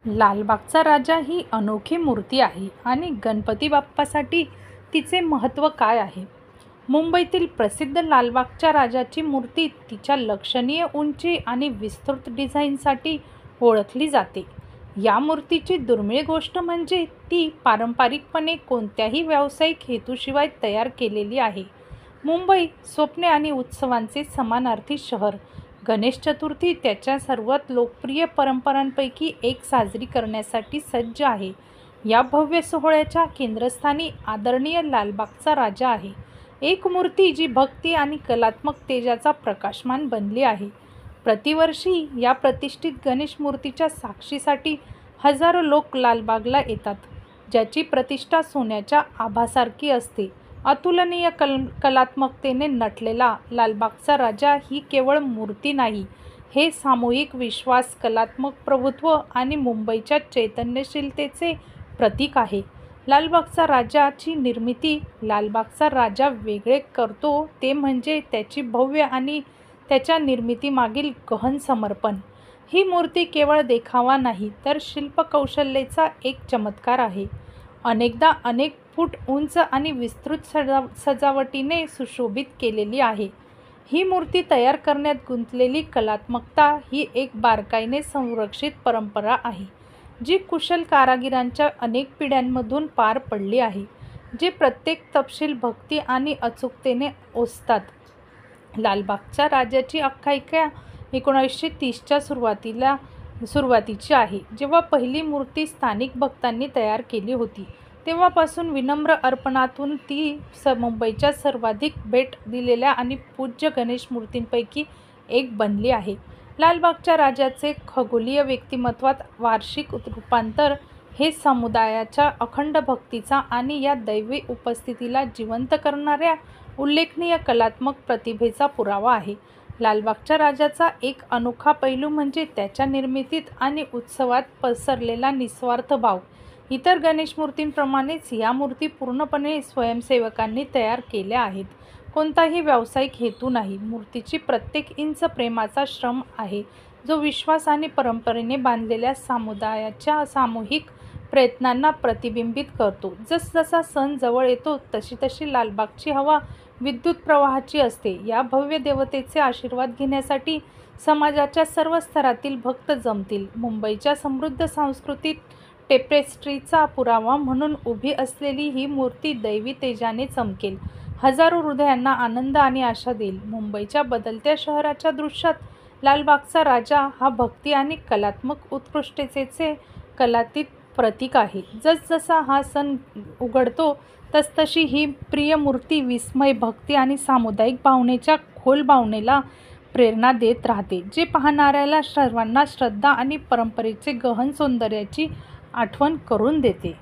लालबागचा राजा ही अनोखी मूर्ती आहे आणि गणपती बाप्पासाठी तिचे महत्त्व काय आहे? मुंबईतील प्रसिद्ध लालबागच्या राजाची मूर्ती तिच्या लक्षणीय उंची आणि विस्तृत डिझाईनसाठी ओळखली जाते. या मूर्तीची दुर्मिळ गोष्ट म्हणजे ती पारंपरिकपणे कोणत्याही व्यावसायिक हेतूशिवाय तयार केलेली आहे. मुंबई स्वप्ने आणि उत्सवांचे समानार्थी शहर. गणेश चतुर्थी त्याच्या सर्वात लोकप्रिय परंपरांपैकी एक साजरी करण्यासाठी सज्ज आहे. या भव्य सोहळ्याच्या केंद्रस्थानी आदरणीय लालबागचा राजा आहे, एक मूर्ती जी भक्ती आणि कलात्मक तेजाचा प्रकाशमान बनली आहे. प्रतिवर्षी या प्रतिष्ठित गणेश मूर्तीच्या साक्षीसाठी हजारो लोक लालबागला येतात, ज्याची प्रतिष्ठा सोन्याच्या आभासारखी असते. अतुलनीय कलात्मकतेने नटलेला लालबागचा राजा ही केवळ मूर्ती नाही, हे सामूहिक विश्वास, कलात्मक प्रभुत्व आणि मुंबईच्या चैतन्यशीलतेचे प्रतीक आहे. लालबागचा राजाची निर्मिती. लालबागचा राजा वेगळे करतो ते म्हणजे त्याची भव्य आणि त्याच्या निर्मितीमागील गहन समर्पण. ही मूर्ती केवळ देखावा नाही, तर शिल्पकौशल्याचा एक चमत्कार आहे. अनेकदा अनेक फूट उंच आणि विस्तृत सजावटीने सुशोभित केलेली आहे. ही मूर्ती तयार करण्यात गुंतलेली कलात्मकता ही एक बारकाईने संरक्षित परंपरा आहे, जी कुशल कारागिरांच्या अनेक पिढ्यांमधून पार पडली आहे, जे प्रत्येक तपशील भक्ती आणि अचूकतेने ओसतात. लालबागच्या राजाची आख्यायिका 1930च्या सुरुवातीची आहे, जेव्हा पहिली मूर्ती स्थानिक भक्तांनी तयार केली होती. तेव्हापासून विनम्र अर्पणातून ती मुंबईच्या सर्वाधिक भेट दिलेल्या आणि पूज्य गणेश मूर्तींपैकी एक बनली आहे. लालबागच्या राजाचे खगोलीय व्यक्तिमत्वात वार्षिक रूपांतर हे समुदायाच्या अखंड भक्तीचा आणि या दैवी उपस्थितीला जिवंत करणाऱ्या उल्लेखनीय कलात्मक प्रतिभेचा पुरावा आहे. लालबागच्या राजाचा एक अनोखा पैलू म्हणजे त्याच्या निर्मितीत आणि उत्सवात पसरलेला निस्वार्थ भाव. इतर गणेश मूर्तींप्रमाणेच या मूर्ती पूर्णपणे स्वयंसेवकांनी तयार केल्या आहेत. कोणताही व्यावसायिक हेतू नाही. मूर्तीची प्रत्येक इंच प्रेमाचा श्रम आहे, जो विश्वास आणि परंपरेने बांधलेल्या समुदायाच्या सामूहिक प्रयत्नांना प्रतिबिंबित करतो. जसजसा सण जवळ येतो तशी लालबागची हवा विद्युत प्रवाहाची असते. या भव्य देवतेचे आशीर्वाद घेण्यासाठी समाजाच्या सर्व स्तरातील भक्त जमतील. मुंबईच्या समृद्ध सांस्कृतिक टेपेस्ट्रीचा पुरावा म्हणून उभी असलेली ही मूर्ती दैवी तेजाने चमकेल, हजारो हृदयांना आनंद आणि आशा देईल. मुंबईच्या बदलत्या शहराच्या दृश्यात लालबागचा राजा हा भक्ती आणि कलात्मक उत्कृष्टतेचे कलातीत प्रतीक आहे. जसजसा हा सण उघडतो तसतशी ही प्रिय मूर्ती विस्मय, भक्ती आणि सामुदायिक भावनेच्या खोल भावनेला प्रेरणा देत राहते, जे पाहणाऱ्याला सर्वांना श्रद्धा आणि परंपरेचे गहन सौंदर्याची आठवण करून देते.